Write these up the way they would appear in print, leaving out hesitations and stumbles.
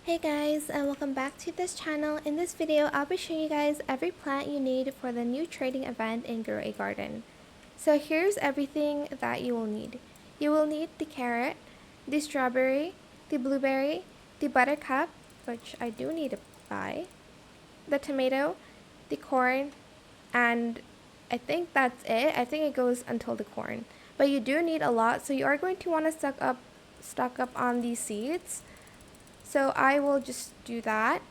Hey guys, and welcome back to this channel. In this video, I'll be showing you guys every plant you need for the new trading event in Grow a Garden. So here's everything that you will need. You will need the carrot, the strawberry, the blueberry, the buttercup, which I do need to buy, the tomato, the corn, and I think that's it. I think it goes until the corn. But you do need a lot, so you are going to want to stock up on these seeds. So I will just do that.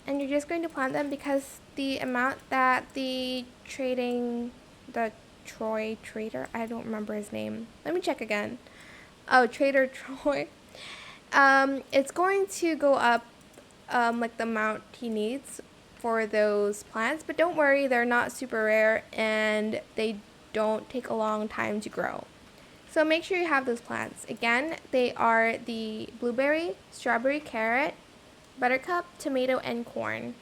And you're just going to plant them because the amount that the Troy trader, I don't remember his name. Let me check again. Oh, Trader Troy. It's going to go up like the amount he needs for those plants, but don't worry, they're not super rare and they don't take a long time to grow. So make sure you have those plants. Again, they are the blueberry, strawberry, carrot, buttercup, tomato, and corn.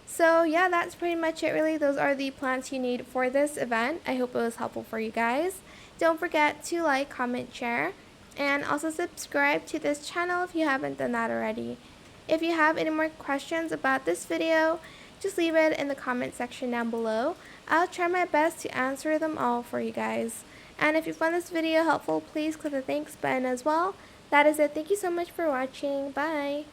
So yeah, that's pretty much it really. Those are the plants you need for this event. I hope it was helpful for you guys. Don't forget to like, comment, share, and also subscribe to this channel if you haven't done that already. If you have any more questions about this video, just leave it in the comment section down below. I'll try my best to answer them all for you guys. And if you found this video helpful, please click the thanks button as well. That is it. Thank you so much for watching. Bye.